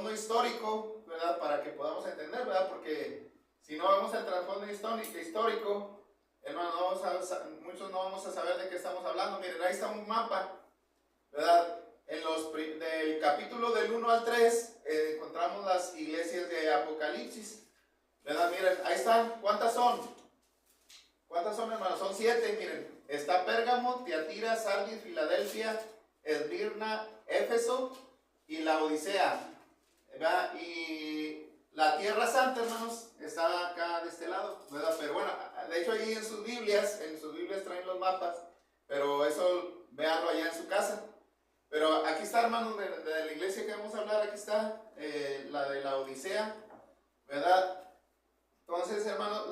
trasfondo histórico, ¿verdad? Para que podamos entender, ¿verdad? Porque si no vemos el trasfondo histórico, hermano, muchos no vamos a saber de qué estamos hablando. Miren, ahí está un mapa, ¿verdad? Del capítulo del 1 al 3 encontramos las iglesias de Apocalipsis, ¿verdad? Miren, ahí están. ¿Cuántas son? ¿Cuántas son, hermanos? Son 7, miren. Está Pérgamo, Tiatira, Sardis, Filadelfia, Esmirna, Éfeso y la Odisea, ¿verdad? Y la Tierra Santa, hermanos, está acá de este lado, ¿verdad? Pero bueno, de hecho ahí en sus Biblias traen los mapas, pero eso véanlo allá en su casa. Pero aquí está, hermanos, de la iglesia que vamos a hablar, aquí está la de la Odisea, ¿verdad? Entonces, hermanos,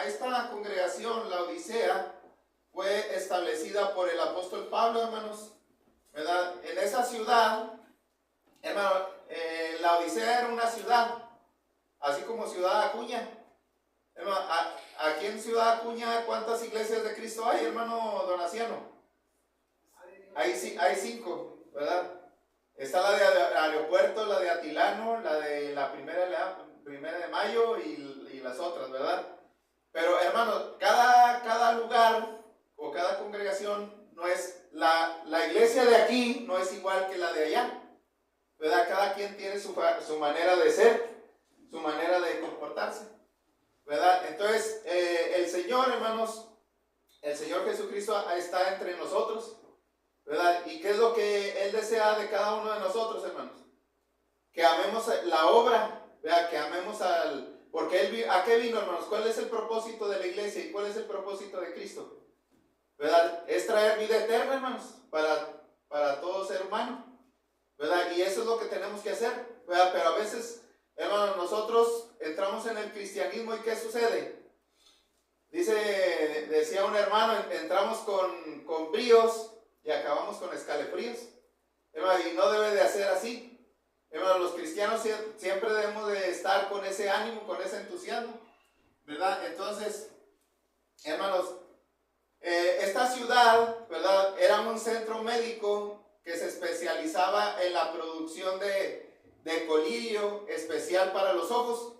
esta congregación, la Odisea, fue establecida por el apóstol Pablo, hermanos, ¿verdad? En esa ciudad, hermano, la Odisea era una ciudad, así como Ciudad Acuña. Hermano, aquí en Ciudad Acuña, ¿cuántas iglesias de Cristo hay, hermano Donaciano? Hay 5, ¿verdad? Está la de Aeropuerto, la de Atilano, la de la primera de Mayo y las otras, ¿verdad? Pero, hermano, cada lugar o cada congregación no es, la iglesia de aquí no es igual que la de allá, ¿verdad? Cada quien tiene su manera de ser, su manera de comportarse, ¿verdad? Entonces, el Señor, hermanos, el Señor Jesucristo está entre nosotros, ¿verdad? ¿Y qué es lo que Él desea de cada uno de nosotros, hermanos? Que amemos la obra, ¿verdad? Que amemos porque ¿a qué vino, hermanos? ¿Cuál es el propósito de la iglesia y cuál es el propósito de Cristo? ¿Verdad? Es traer vida eterna, hermanos, para todo ser humano, ¿verdad? Y eso es lo que tenemos que hacer, ¿verdad? Pero a veces, hermanos, nosotros entramos en el cristianismo y ¿qué sucede? Decía un hermano, entramos con bríos y acabamos con escalofríos, hermano, y no debe de ser así. Hermano, los cristianos siempre debemos de estar con ese ánimo, con ese entusiasmo, ¿verdad? Entonces, hermanos, esta ciudad, ¿verdad? Era un centro médico que se especializaba en la producción de colirio especial para los ojos.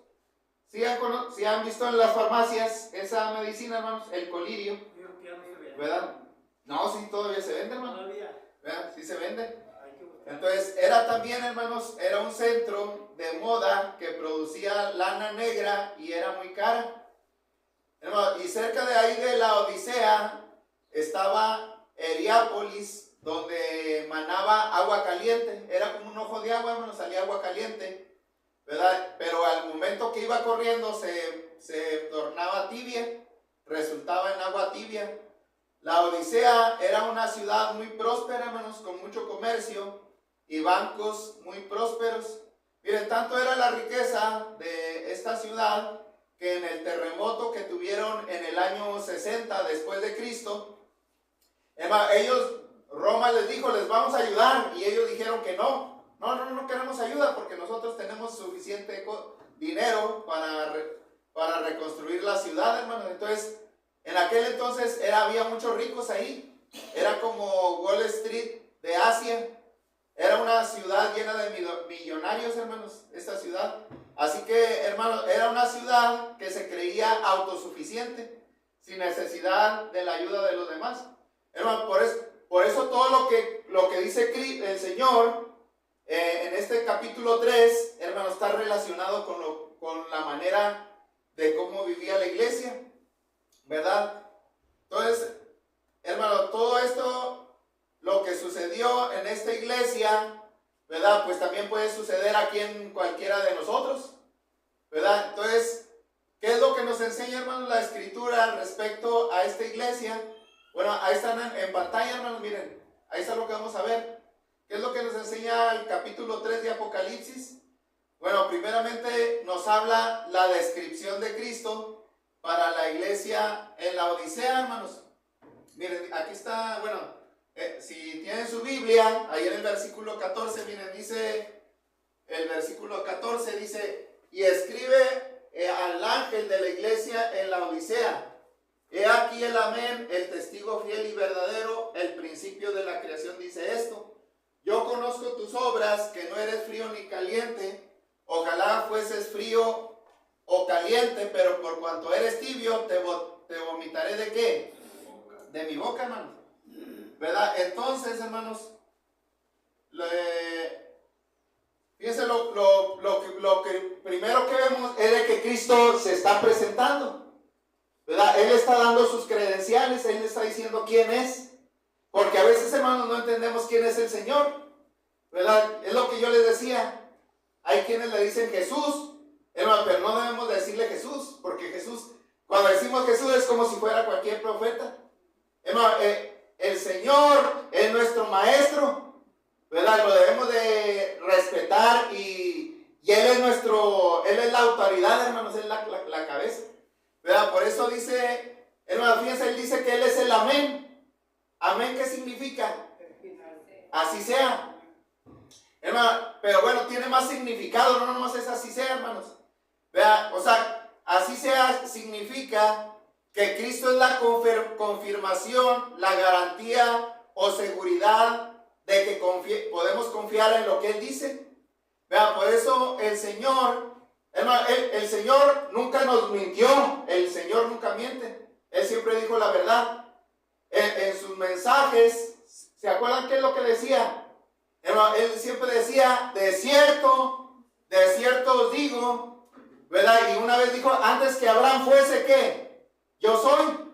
¿Sí han visto en las farmacias esa medicina, hermanos? El colirio, ¿verdad? No, sí, todavía se vende, hermano. ¿Verdad? Sí se vende. Entonces, era también, hermanos, era un centro de moda que producía lana negra y era muy cara. Hermanos, y cerca de ahí de la Odisea estaba Heriápolis, donde manaba agua caliente. Era como un ojo de agua, hermanos, salía agua caliente, ¿verdad? Pero al momento que iba corriendo se tornaba tibia, resultaba en agua tibia. La Odisea era una ciudad muy próspera, hermanos, con mucho comercio y bancos muy prósperos. Miren, tanto era la riqueza de esta ciudad que en el terremoto que tuvieron en el año 60 después de Cristo, Roma les dijo, les vamos a ayudar, y ellos dijeron que no queremos ayuda porque nosotros tenemos suficiente dinero para reconstruir la ciudad, hermano. Entonces, en aquel entonces había muchos ricos ahí, era como Wall Street de Asia. Era una ciudad llena de millonarios, hermanos, esta ciudad. Así que, hermanos, era una ciudad que se creía autosuficiente, sin necesidad de la ayuda de los demás. Hermanos, por eso todo lo que dice el Señor en este capítulo 3, hermanos, está relacionado con la manera de cómo vivía la iglesia, ¿verdad? Entonces, hermanos, todo esto, lo que sucedió en esta iglesia, ¿verdad? Pues también puede suceder aquí en cualquiera de nosotros, ¿verdad? Entonces, ¿qué es lo que nos enseña, hermanos, la Escritura respecto a esta iglesia? Bueno, ahí están en pantalla, hermanos, miren, ahí está lo que vamos a ver. ¿Qué es lo que nos enseña el capítulo 3 de Apocalipsis? Bueno, primeramente nos habla la descripción de Cristo para la iglesia en la Odisea, hermanos. Miren, aquí está, bueno, si tienen su Biblia, ahí en el versículo 14, miren, dice, el versículo 14 dice, y escribe al ángel de la iglesia en la Odisea, he aquí el amén, el testigo fiel y verdadero, el principio de la creación dice esto, yo conozco tus obras, que no eres frío ni caliente. Ojalá fueses frío o caliente, pero por cuanto eres tibio, te vomitaré ¿de qué? De mi boca, hermanos. ¿Verdad? Entonces, hermanos, fíjense, lo que primero que vemos es de que Cristo se está presentando. ¿Verdad? Él está dando sus credenciales, Él está diciendo quién es. Porque a veces, hermanos, no entendemos quién es el Señor. ¿Verdad? Es lo que yo les decía. Hay quienes le dicen Jesús, hermano, pero no debemos decirle Jesús, porque Jesús, cuando decimos Jesús es como si fuera cualquier profeta. Hermano, el Señor es nuestro maestro, ¿verdad? Lo debemos de respetar y Él es Él es la autoridad, hermanos, Él es la cabeza, ¿verdad? Por eso dice, hermano, fíjense, Él dice que Él es el amén. Amén, ¿qué significa? Así sea. Hermano, pero bueno, tiene más significado, no nomás es así sea, hermanos. ¿Verdad? O sea, así sea significa que Cristo es la confirmación, la garantía o seguridad de que podemos confiar en lo que Él dice. ¿Verdad? Por eso el Señor, hermano, el Señor nunca nos mintió, el Señor nunca miente, Él siempre dijo la verdad. En sus mensajes, ¿se acuerdan qué es lo que decía? Hermano, Él siempre decía, de cierto os digo, ¿verdad? Y una vez dijo, antes que Abraham fuese, ¿qué? Yo soy.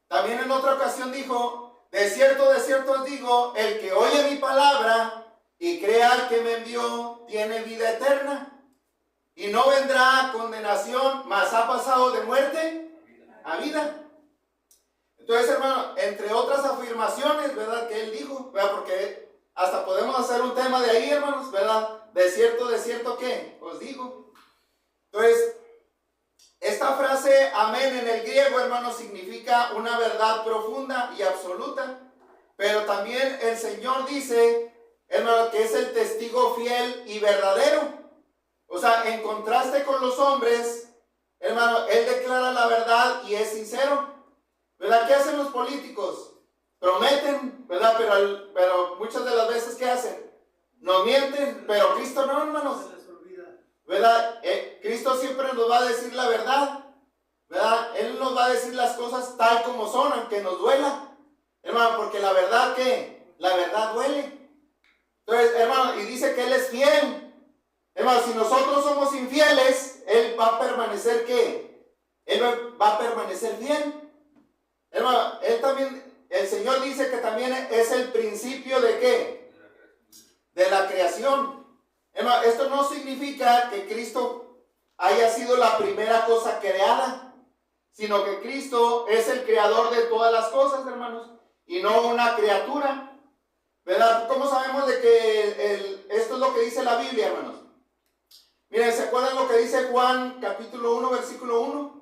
También en otra ocasión dijo, de cierto os digo, el que oye mi palabra y crea al que me envió, tiene vida eterna. Y no vendrá a condenación, mas ha pasado de muerte a vida. Entonces, hermano, entre otras afirmaciones, ¿verdad? Que Él dijo, ¿verdad? Porque hasta podemos hacer un tema de ahí, hermanos, ¿verdad? De cierto, ¿qué? Os digo. Entonces, esta frase, amén, en el griego, hermanos, significa una verdad profunda y absoluta. Pero también el Señor dice, hermano, que es el testigo fiel y verdadero. O sea, en contraste con los hombres, hermano, Él declara la verdad y es sincero. ¿Verdad? ¿Qué hacen los políticos? Prometen, ¿verdad? Pero muchas de las veces, ¿qué hacen? Nos mienten, pero Cristo no, hermanos. ¿Verdad? Cristo siempre nos va a decir la verdad, ¿verdad? Él nos va a decir las cosas tal como son, aunque nos duela. Hermano, porque la verdad, ¿qué? La verdad duele. Entonces, hermano, y dice que Él es fiel. Hermano, si nosotros somos infieles, Él va a permanecer, ¿qué? Él va a permanecer fiel. Hermano, Él también, el Señor dice que también es el principio de ¿qué? De la creación. Hermano, esto no significa que Cristo haya sido la primera cosa creada, sino que Cristo es el creador de todas las cosas, hermanos, y no una criatura. ¿Verdad? ¿Cómo sabemos de que esto es lo que dice la Biblia, hermanos? Miren, ¿se acuerdan lo que dice Juan capítulo 1, versículo 1?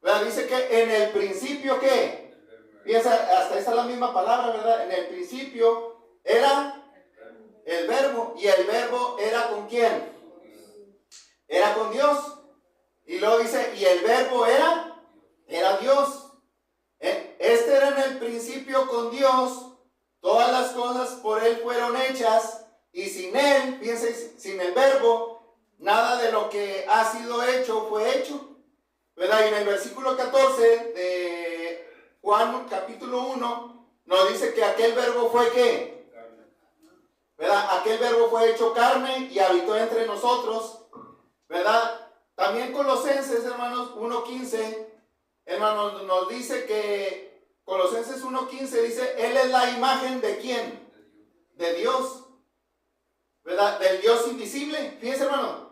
¿Verdad? Dice que en el principio, ¿qué? Fíjense, hasta esa es la misma palabra, ¿verdad? En el principio era el verbo, y el verbo era ¿con quién? Era con Dios. Y luego dice, y el verbo era Dios. Este era en el principio con Dios, todas las cosas por Él fueron hechas, y sin Él, fíjense, sin el verbo, nada de lo que ha sido hecho fue hecho. ¿Verdad? Y en el versículo 14 de Juan capítulo 1 nos dice que aquel verbo fue ¿qué? ¿Verdad? Aquel verbo fue hecho carne y habitó entre nosotros. ¿Verdad? También Colosenses, hermanos, 1:15, hermanos, nos dice que Colosenses 1:15 dice, Él es la imagen ¿de quién? De Dios. ¿Verdad? Del Dios invisible. Fíjense, hermano.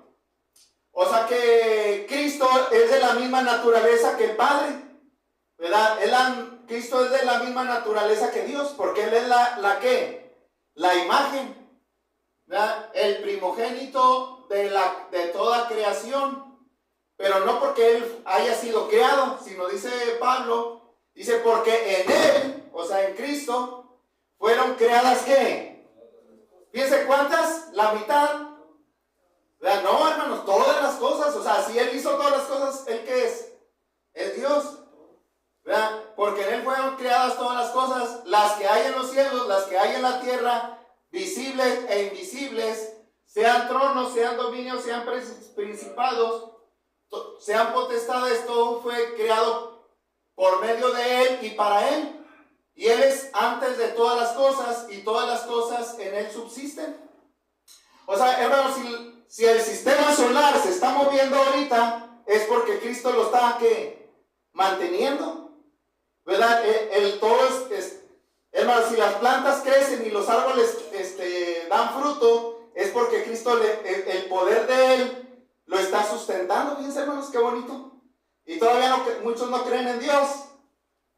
O sea que Cristo es de la misma naturaleza que el Padre, ¿verdad? Cristo es de la misma naturaleza que Dios, porque Él es ¿qué? La imagen, ¿verdad? El primogénito de toda creación, pero no porque Él haya sido creado, sino dice Pablo, dice porque en Él, o sea en Cristo, fueron creadas ¿qué? Fíjense cuántas, la mitad. ¿Verdad? No, hermanos, todas las cosas, o sea, si Él hizo todas las cosas, ¿Él qué es? Es Dios, ¿verdad? Porque en Él fueron creadas todas las cosas, las que hay en los cielos, las que hay en la tierra, visibles visibles e invisibles, sean tronos, sean dominios, sean principados, sean potestades, todo fue creado por medio de Él y para Él. Y Él es antes de todas las cosas y todas las cosas en Él subsisten. O sea, hermanos, si el sistema solar se está moviendo ahorita, es porque Cristo lo está manteniendo, ¿verdad? Todo hermanos, si las plantas crecen y los árboles dan fruto, es porque Cristo, el poder de Él, lo está sustentando. Fíjense, hermanos, qué bonito. Y todavía muchos no creen en Dios.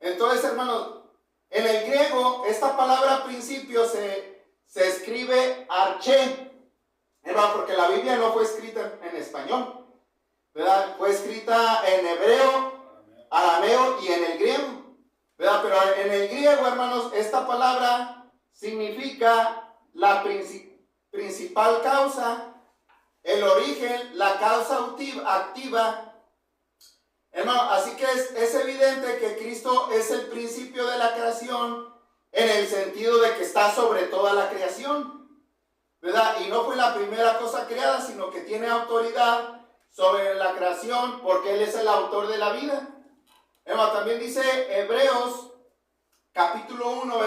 Entonces, hermanos, en el griego, esta palabra principio se escribe arché, ¿verdad? Porque la Biblia no fue escrita en español, ¿verdad? Fue escrita en hebreo, arameo y en el griego, ¿verdad? Pero en el griego, hermanos, esta palabra significa la principal causa, el origen, la causa activa. Hermano, así que es evidente que Cristo es el principio de la creación en el sentido de que está sobre toda la creación, ¿verdad? Y no fue la primera cosa creada, sino que tiene autoridad sobre la creación porque Él es el autor de la vida. Hermano, también dice Hebreos capítulo 1,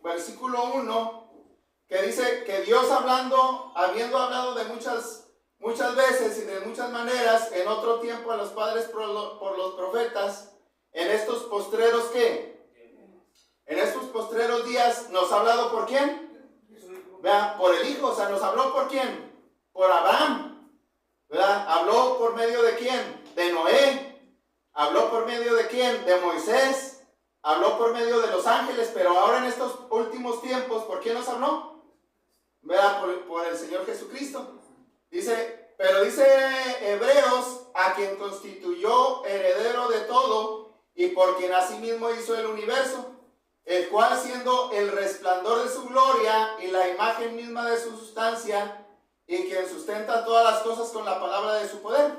versículo 1, que dice que Dios habiendo hablado de muchas veces y de muchas maneras en otro tiempo a los padres por los profetas, en estos postreros en estos postreros días nos ha hablado ¿por quién? Vean, por el Hijo. O sea, nos habló ¿por quién? Por Abraham, ¿verdad? Habló por medio de ¿quién? De Noé. Habló por medio de ¿quién? De Moisés. Habló por medio de los ángeles. Pero ahora en estos últimos tiempos, ¿por quién nos habló? ¿Verdad? Por el Señor Jesucristo. Pero dice Hebreos, a quien constituyó heredero de todo y por quien asimismo hizo el universo, el cual siendo el resplandor de su gloria y la imagen misma de su sustancia, y quien sustenta todas las cosas con la palabra de su poder.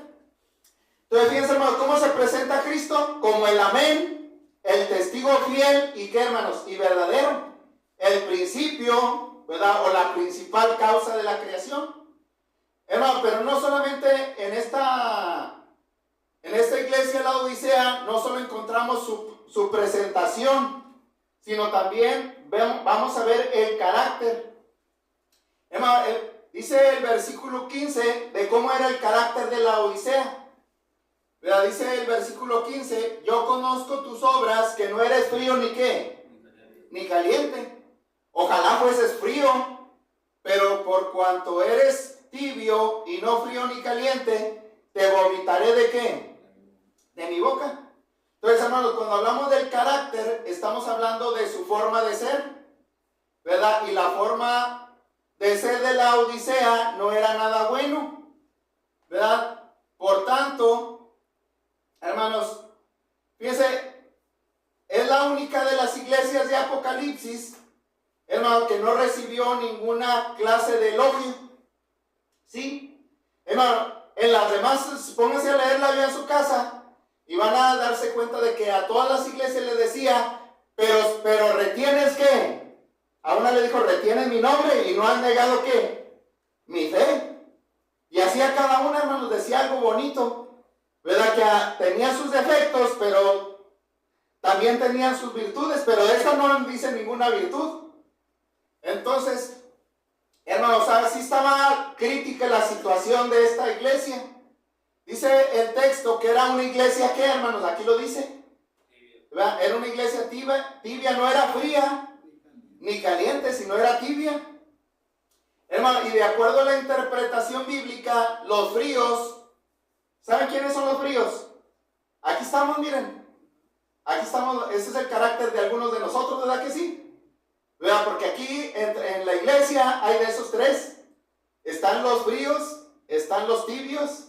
Entonces, fíjense, hermanos, ¿cómo se presenta Cristo? Como el amén, el testigo fiel y ¿qué, hermanos? Y verdadero, el principio, ¿verdad? O la principal causa de la creación. Hermano, pero no solamente en esta iglesia, la Odisea, no solo encontramos su presentación, sino también vamos a ver el carácter. Hermano, dice el versículo 15 de cómo era el carácter de la Odisea. ¿Verdad? Dice el versículo 15, yo conozco tus obras, que no eres frío ni qué, ni caliente. Ojalá fueses frío, pero por cuanto eres tibio y no frío ni caliente, te vomitaré ¿de qué? De mi boca. Entonces, hermanos, cuando hablamos del carácter, estamos hablando de su forma de ser, ¿verdad? Y la forma de ser de la Odisea no era nada bueno, ¿verdad? Por tanto, hermanos, fíjense, es la única de las iglesias de Apocalipsis, hermano, que no recibió ninguna clase de elogio. ¿Sí? Hermano, en las demás, pónganse a leerla ya en su casa y van a darse cuenta de que a todas las iglesias les decía, pero retienes ¿qué? A una le dijo, retienes mi nombre y no has negado ¿qué? Mi fe. Y así a cada una, hermanos, decía algo bonito, ¿verdad? Que tenía sus defectos, pero también tenían sus virtudes, pero de esta no dice ninguna virtud. Entonces, hermanos, así estaba crítica la situación de esta iglesia. Dice el texto que era una iglesia que, hermanos, aquí lo dice, ¿verdad? Era una iglesia tibia, no era fría ni caliente, sino era tibia. Hermano, y de acuerdo a la interpretación bíblica, los fríos, ¿saben quiénes son los fríos? Aquí estamos, miren. Aquí estamos, ese es el carácter de algunos de nosotros, ¿verdad que sí? ¿Verdad? Porque aquí en la iglesia hay de esos tres. Están los fríos, están los tibios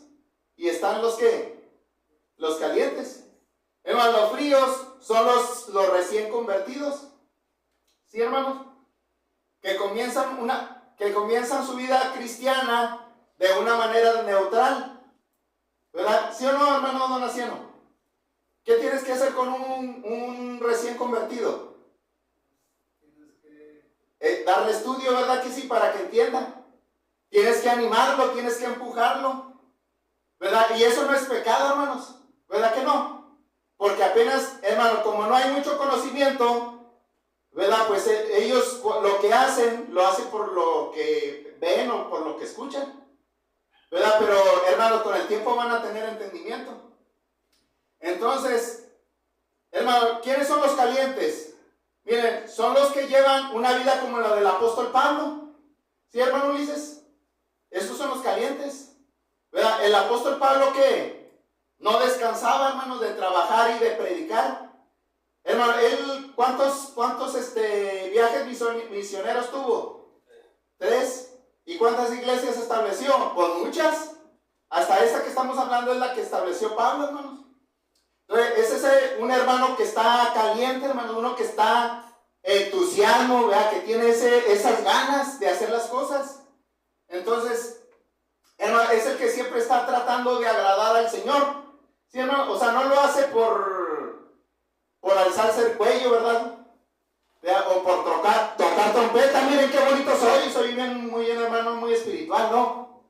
y están los ¿qué? Los calientes. Hermanos, los fríos son los recién convertidos. ¿Sí, hermanos? Que comienzan su vida cristiana de una manera neutral. ¿Verdad? ¿Sí o no, hermano Donaciano? ¿Qué tienes que hacer con un recién convertido? darle estudio, ¿verdad que sí? Para que entienda. Tienes que animarlo, tienes que empujarlo, ¿verdad? Y eso no es pecado, hermanos, ¿verdad que no? Porque apenas, hermano, como no hay mucho conocimiento, ¿verdad? Pues ellos lo que hacen, lo hacen por lo que ven o por lo que escuchan, ¿verdad? Pero, hermano, con el tiempo van a tener entendimiento. Entonces, hermano, ¿quiénes son los calientes? Miren, son los que llevan una vida como la del apóstol Pablo. ¿Sí, hermano Ulises? Esos son los calientes, ¿verdad? El apóstol Pablo, ¿qué? No descansaba, hermanos, de trabajar y de predicar. Hermano, él, ¿cuántos viajes misioneros tuvo? 3. ¿Y cuántas iglesias estableció? Pues muchas. Hasta esta que estamos hablando es la que estableció Pablo, hermanos. Entonces, ese es un hermano que está caliente, hermano, uno que está entusiasmo, ¿verdad? Que tiene esas ganas de hacer las cosas. Entonces, hermano, es el que siempre está tratando de agradar al Señor. ¿Sí, hermano? O sea, no lo hace por alzarse el cuello, ¿verdad? O por tocar trompeta. Miren qué bonito soy muy bien, hermano, muy espiritual, ¿no?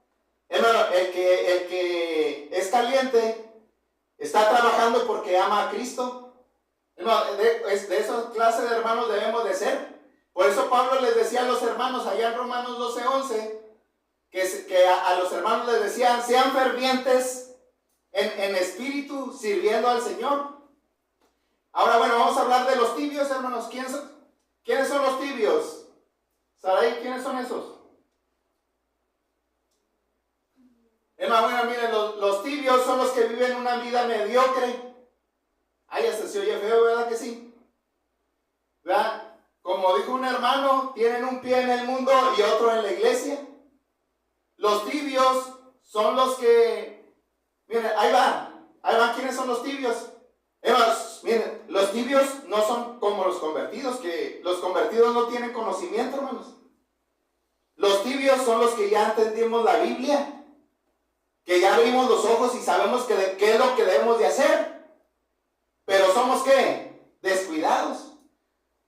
Hermano, el que es caliente está trabajando porque ama a Cristo. Hermano, de esa clase de hermanos debemos de ser. Por eso Pablo les decía a los hermanos allá en Romanos 12:11 que a los hermanos les decían: sean fervientes en espíritu, sirviendo al Señor. Ahora, bueno, vamos a hablar de los tibios, hermanos. ¿Quiénes son los tibios? Sarai, ¿quiénes son esos? Hermano, bueno, miren, los tibios son los que viven una vida mediocre. Ay, hasta se oye feo, ¿verdad que sí? ¿Verdad? Como dijo un hermano, tienen un pie en el mundo y otro en la iglesia. Los tibios son los que... Miren, ahí van, ¿quiénes son los tibios? Hermanos, miren, los tibios no son como los convertidos, que los convertidos no tienen conocimiento, hermanos. Los tibios son los que ya entendimos la Biblia, que ya abrimos los ojos y sabemos qué es lo que debemos de hacer. Pero somos, ¿qué? Descuidados.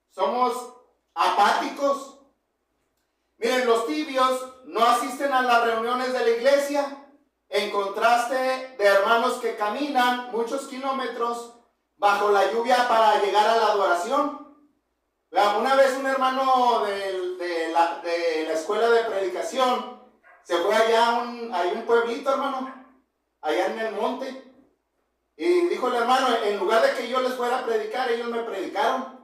Somos apáticos. Miren, los tibios no asisten a las reuniones de la iglesia, en contraste de hermanos que caminan muchos kilómetros bajo la lluvia para llegar a la adoración. Una vez un hermano de la escuela de predicación se fue allá hay un pueblito, hermano, allá en el monte, y dijo el hermano: en lugar de que yo les fuera a predicar, ellos me predicaron.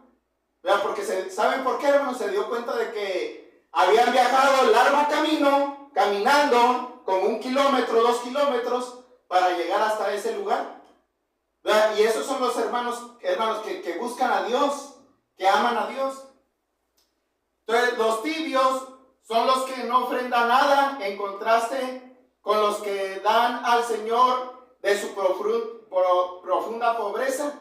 Porque ¿saben por qué, hermano? Se dio cuenta de que habían viajado largo camino, caminando como 1 kilómetro, 2 kilómetros, para llegar hasta ese lugar. Y esos son los hermanos que buscan a Dios, que aman a Dios. Entonces, los tibios son los que no ofrendan nada, en contraste con los que dan al Señor de su profunda pobreza.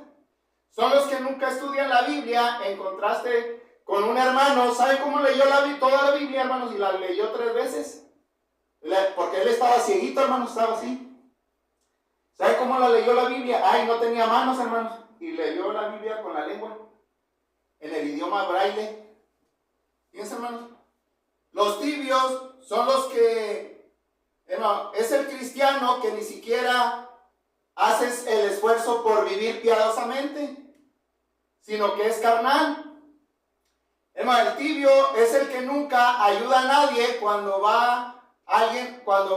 Son los que nunca estudian la Biblia, en contraste con un hermano. ¿Sabe cómo leyó toda la Biblia, hermanos? Y la leyó 3 veces. Porque él estaba cieguito, hermanos, estaba así. ¿Sabe cómo la leyó la Biblia? Ay, no tenía manos, hermanos. Y leyó la Biblia con la lengua, en el idioma braille. Fíjense, hermanos. Los tibios son los que, hermano, es el cristiano que ni siquiera haces el esfuerzo por vivir piadosamente, sino que es carnal. Hermano, el tibio es el que nunca ayuda a nadie cuando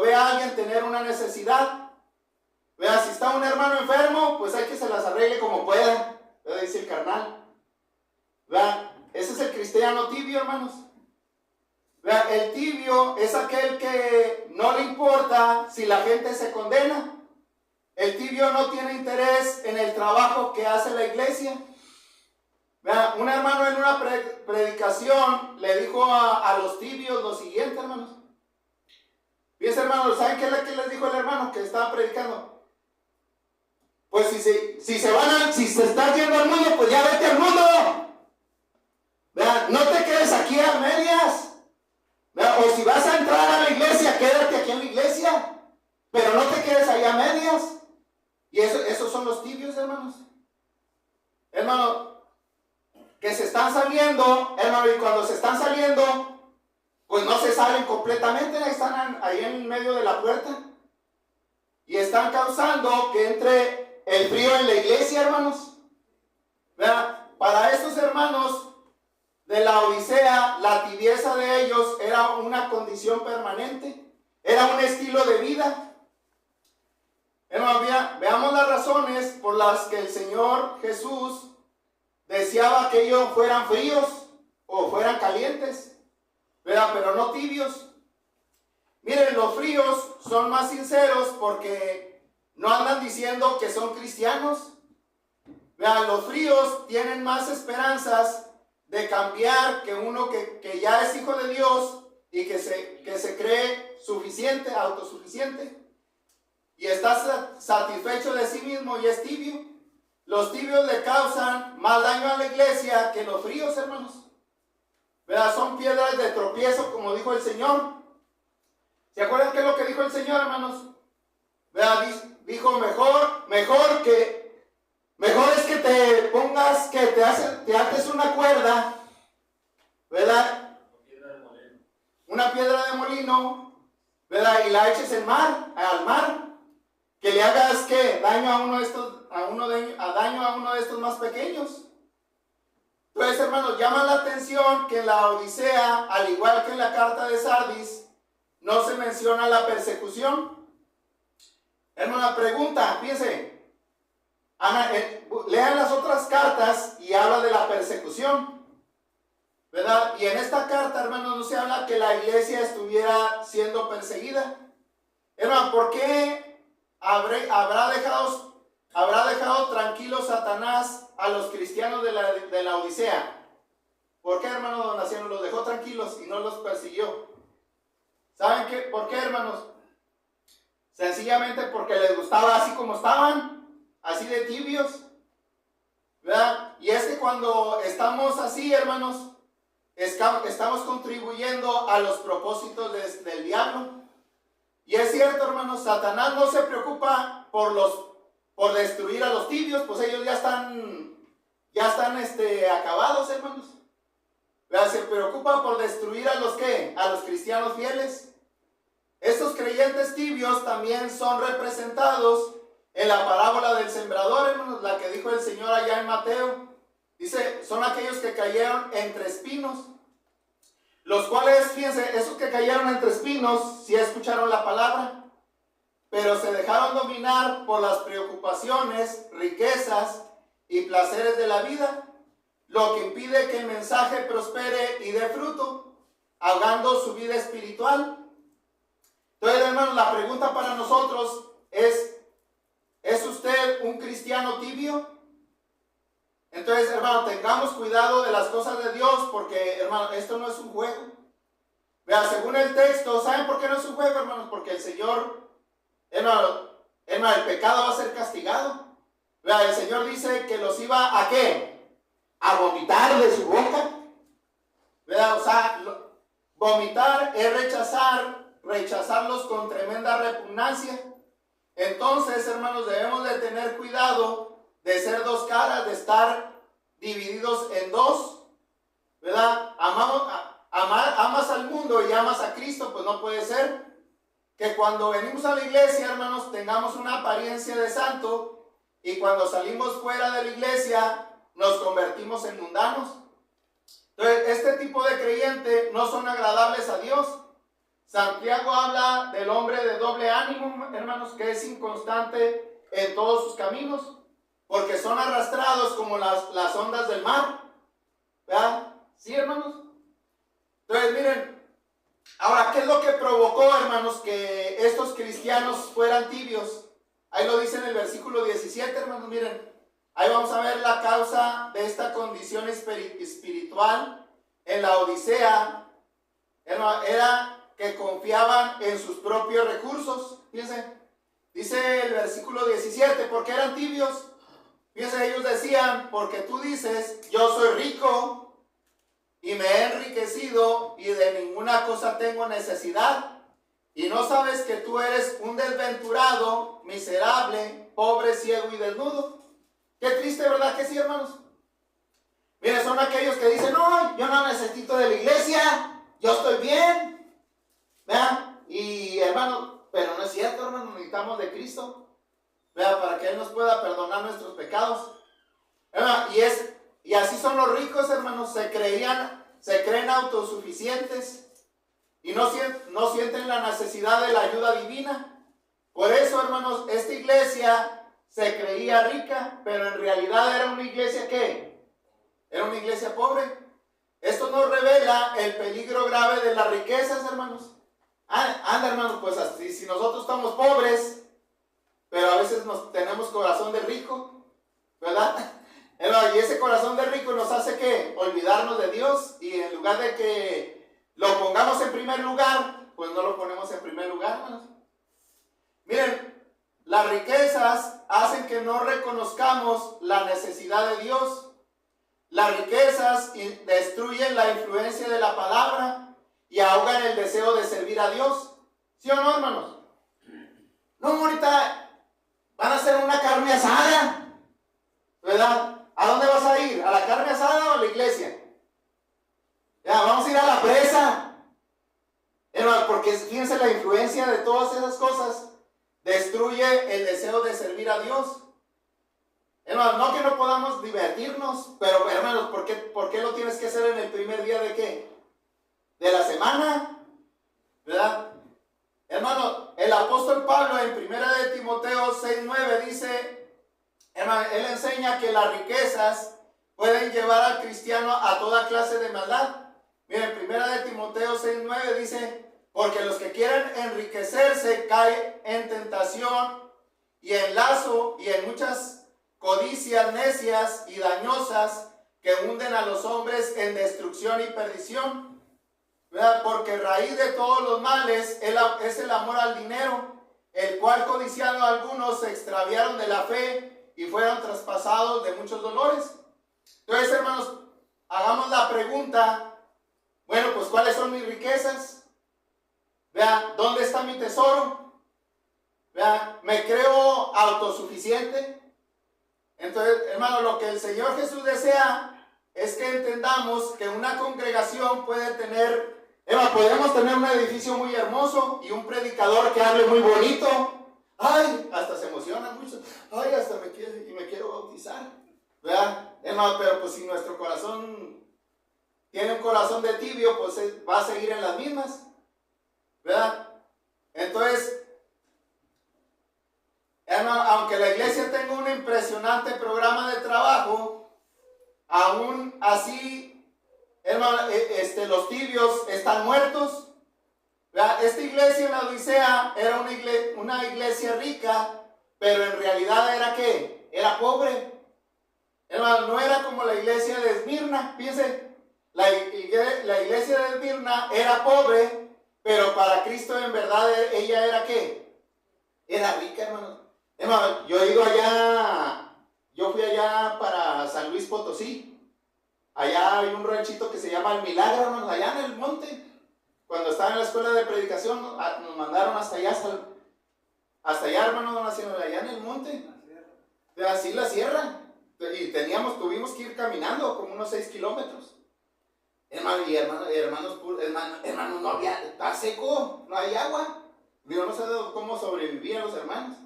ve a alguien tener una necesidad. Vea, si está un hermano enfermo, pues hay que se las arregle como pueda, dice el carnal. Vea, ese es el cristiano tibio, hermanos. Vea, el tibio es aquel que no le importa si la gente se condena. El tibio no tiene interés en el trabajo que hace la iglesia. Vea, un hermano en una predicación le dijo a los tibios lo siguiente, hermanos. Fíjense, hermanos, ¿saben qué es lo que les dijo el hermano que estaba predicando? Pues si se está yendo al mundo, pues ya vete al mundo. ¿Verdad? No te quedes aquí a medias. ¿Verdad? O si vas a entrar a la iglesia, quédate aquí en la iglesia. Pero no te quedes ahí a medias. Y esos son los tibios, hermanos. Hermano, que se están saliendo, hermano, y cuando se están saliendo, pues no se salen completamente, están ahí en medio de la puerta. Y están causando que entre el frío en la iglesia, hermanos. ¿Verdad? Para estos hermanos de la Odisea, la tibieza de ellos era una condición permanente, era un estilo de vida. Hermanos, veamos las razones por las que el Señor Jesús deseaba que ellos fueran fríos o fueran calientes, ¿verdad? Pero no tibios. Miren, los fríos son más sinceros porque no andan diciendo que son cristianos. Vean, los fríos tienen más esperanzas de cambiar que uno que ya es hijo de Dios y que se cree suficiente, autosuficiente, y está satisfecho de sí mismo y es tibio. Los tibios le causan más daño a la iglesia que los fríos, hermanos. ¿Verdad? Son piedras de tropiezo, como dijo el Señor. ¿Se acuerdan qué es lo que dijo el Señor, hermanos? ¿Verdad? Dijo, mejor es que te pongas, que te ates una cuerda, ¿verdad? Una piedra de molino, ¿verdad? Y la eches al mar, que le hagas, ¿qué? Daño a uno de estos más pequeños. Entonces, hermanos, llama la atención que en la Odisea, al igual que en la carta de Sardis, no se menciona la persecución. Hermana, pregunta, fíjense, lean las otras cartas y habla de la persecución, ¿verdad? Y en esta carta, hermanos, no se habla que la iglesia estuviera siendo perseguida. Hermano, ¿por qué habrá dejado tranquilos Satanás a los cristianos de la Odisea? ¿Por qué, hermano don Naciano, los dejó tranquilos y no los persiguió? ¿Saben qué? ¿Por qué, hermanos? Sencillamente porque les gustaba así como estaban, así de tibios, ¿verdad? Y es que cuando estamos así, hermanos, estamos contribuyendo a los propósitos del diablo. Y es cierto, hermanos, Satanás no se preocupa por destruir a los tibios, pues ellos ya están acabados, hermanos. ¿Verdad? Se preocupa por destruir a los ¿qué? A los cristianos fieles. Estos creyentes tibios también son representados en la parábola del sembrador, hermanos, la que dijo el Señor allá en Mateo. Dice, son aquellos que cayeron entre espinos, los cuales, fíjense, esos que cayeron entre espinos, sí escucharon la palabra, pero se dejaron dominar por las preocupaciones, riquezas y placeres de la vida, lo que impide que el mensaje prospere y dé fruto, ahogando su vida espiritual. Entonces, hermanos, la pregunta para nosotros ¿es usted un cristiano tibio? Entonces, hermano, tengamos cuidado de las cosas de Dios, porque, hermano, esto no es un juego. Vea, según el texto, ¿saben por qué no es un juego, hermanos? Porque el Señor, hermano, el pecado va a ser castigado. Vea, el Señor dice que los iba ¿a qué? A vomitar de su boca. Vea, o sea, vomitar es rechazarlos con tremenda repugnancia. Entonces, hermanos, debemos de tener cuidado de ser dos caras, de estar divididos en dos, ¿verdad? Amas al mundo y amas a Cristo, pues no puede ser que cuando venimos a la iglesia, hermanos, tengamos una apariencia de santo y cuando salimos fuera de la iglesia nos convertimos en mundanos. Entonces, este tipo de creyentes no son agradables a Dios. Santiago habla del hombre de doble ánimo, hermanos, que es inconstante en todos sus caminos, porque son arrastrados como las ondas del mar, ¿verdad? ¿Sí, hermanos? Entonces, miren, ahora, ¿qué es lo que provocó, hermanos, que estos cristianos fueran tibios? Ahí lo dice en el versículo 17, hermanos, miren. Ahí vamos a ver la causa de esta condición espiritual en la Odisea. Era que confiaban en sus propios recursos. Fíjense, dice el versículo 17, porque eran tibios. Fíjense, ellos decían, porque tú dices, yo soy rico y me he enriquecido y de ninguna cosa tengo necesidad. Y no sabes que tú eres un desventurado, miserable, pobre, ciego y desnudo. Qué triste, ¿verdad que sí, hermanos? Miren, son aquellos que dicen, no, yo no necesito de la iglesia, yo estoy bien. ¿Vean? Y hermanos, pero no es cierto, hermanos, necesitamos de Cristo. ¿Vean? Para que Él nos pueda perdonar nuestros pecados. ¿Vean? Y así son los ricos, hermanos, se creen autosuficientes y no sienten la necesidad de la ayuda divina. Por eso, hermanos, esta iglesia se creía rica, pero en realidad era una iglesia ¿qué? Era una iglesia pobre. Esto nos revela el peligro grave de las riquezas, hermanos. Anda, hermanos, pues así, si nosotros estamos pobres, pero a veces tenemos corazón de rico, ¿verdad? Y ese corazón de rico nos hace que olvidarnos de Dios, y en lugar de que lo pongamos en primer lugar, pues no lo ponemos en primer lugar, hermanos. Miren, las riquezas hacen que no reconozcamos la necesidad de Dios. Las riquezas destruyen la influencia de la palabra y ahogan el deseo de servir a Dios. ¿Sí o no, hermanos? No, ahorita van a hacer una carne asada, ¿verdad? ¿A dónde vas a ir? ¿A la carne asada o a la iglesia? Ya, vamos a ir a la presa. Porque fíjense, la influencia de todas esas cosas destruye el deseo de servir a Dios. Hermanos, no que no podamos divertirnos, pero hermanos, ¿por qué lo tienes que hacer en el primer día de qué? De la semana, ¿verdad? Hermano, el apóstol Pablo en 1 de Timoteo 6:9 dice, hermano, él enseña que las riquezas pueden llevar al cristiano a toda clase de maldad. Miren, 1 de Timoteo 6:9 dice, porque los que quieren enriquecerse caen en tentación y en lazo y en muchas codicias necias y dañosas que hunden a los hombres en destrucción y perdición. ¿Verdad? Porque raíz de todos los males es el amor al dinero, el cual codiciando algunos se extraviaron de la fe y fueron traspasados de muchos dolores. Entonces, hermanos, hagamos la pregunta, bueno, pues ¿cuáles son mis riquezas? Vean, ¿dónde está mi tesoro? Vean, ¿me creo autosuficiente? Entonces, hermano, lo que el Señor Jesús desea es que entendamos que una congregación puede tener, podemos tener un edificio muy hermoso y un predicador que hable muy bonito. Ay, hasta se emociona mucho. Ay, hasta me quiero bautizar. ¿Verdad? Hermano, pero pues si nuestro corazón tiene un corazón de tibio, pues va a seguir en las mismas. ¿Verdad? Entonces, hermano, aunque la iglesia tenga un impresionante programa de trabajo, aún así, hermano, los tibios están muertos. ¿Verdad? Esta iglesia en la Odisea era una iglesia rica, pero en realidad era ¿qué? Era pobre. Hermano, no era como la iglesia de Esmirna. Fíjense, la iglesia de Esmirna era pobre, pero para Cristo en verdad ella era ¿qué? Era rica, hermano. Hermano, yo fui allá para San Luis Potosí. Allá hay un ranchito que se llama El Milagro, hermano, allá en el monte. Cuando estaba en la escuela de predicación, nos mandaron hasta allá, hermano, allá en el monte. Así la sierra. Y tuvimos que ir caminando como unos 6 kilómetros. Hermano, no había, está seco, no hay agua. Yo no sé cómo sobrevivían los hermanos.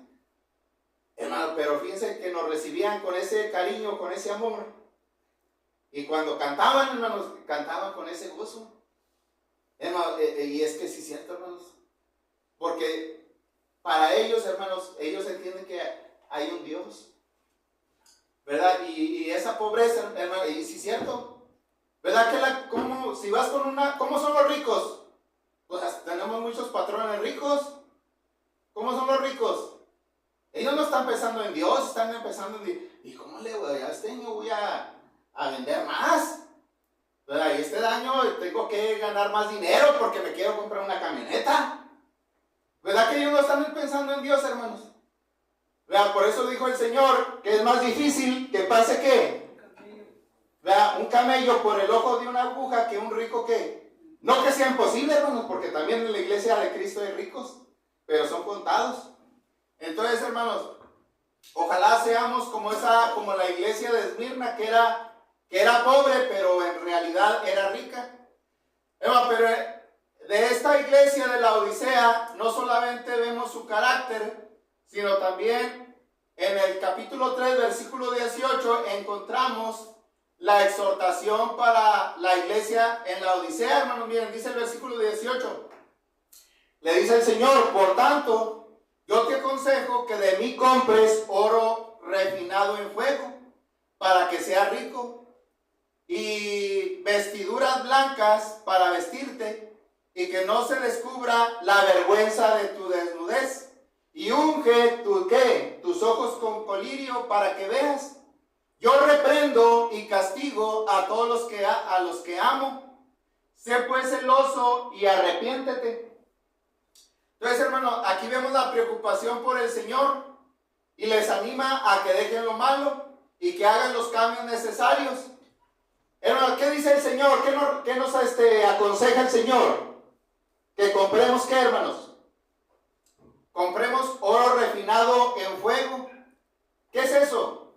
Hermano, pero fíjense que nos recibían con ese cariño, con ese amor. Y cuando cantaban, hermanos, cantaban con ese gozo. Hermano, y es que sí es cierto, hermanos. Porque para ellos, hermanos, ellos entienden que hay un Dios. ¿Verdad? Y esa pobreza, hermano, y sí es cierto. ¿Verdad que cómo son los ricos? Pues tenemos muchos patrones ricos. ¿Cómo son los ricos? Ellos no están pensando en Dios, están pensando en, ¿y cómo le voy a este año voy a vender más? ¿Verdad? Y este año tengo que ganar más dinero porque me quiero comprar una camioneta. ¿Verdad que ellos no están pensando en Dios, hermanos? ¿Verdad? Por eso dijo el Señor que es más difícil que pase ¿qué? ¿Verdad? Un camello por el ojo de una aguja que un rico ¿qué? No que sea imposible, hermanos, porque también en la iglesia de Cristo hay ricos, pero son contados. Entonces, hermanos, ojalá seamos como la iglesia de Esmirna, que que era pobre, pero en realidad era rica. Pero de esta iglesia de la Odisea no solamente vemos su carácter, sino también en el capítulo 3, versículo 18, encontramos la exhortación para la iglesia en la Odisea, hermanos. Miren, dice el versículo 18. Le dice el Señor: por tanto, yo te aconsejo que de mí compres oro refinado en fuego, para que sea rico, y vestiduras blancas para vestirte, y que no se descubra la vergüenza de tu desnudez. Y unge tus ojos con colirio para que veas. Yo reprendo y castigo a todos los que amo. Sé pues celoso y arrepiéntete. Entonces, hermano, aquí vemos la preocupación por el Señor y les anima a que dejen lo malo y que hagan los cambios necesarios. Hermano, ¿qué dice el Señor? ¿Qué nos aconseja el Señor? Que compremos, ¿qué, hermanos? Compremos oro refinado en fuego. ¿Qué es eso?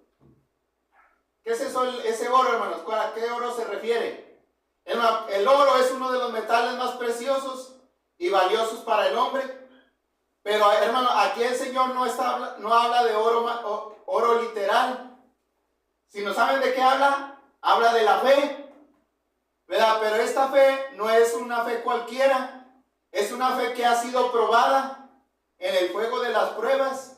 ¿Qué es eso, ese oro, hermanos? ¿A qué oro se refiere? El oro es uno de los metales más preciosos y valiosos para el hombre. Pero, hermano, aquí el Señor no habla de oro literal, sino ¿saben de qué habla? Habla de la fe, ¿verdad? Pero esta fe no es una fe cualquiera, es una fe que ha sido probada en el fuego de las pruebas.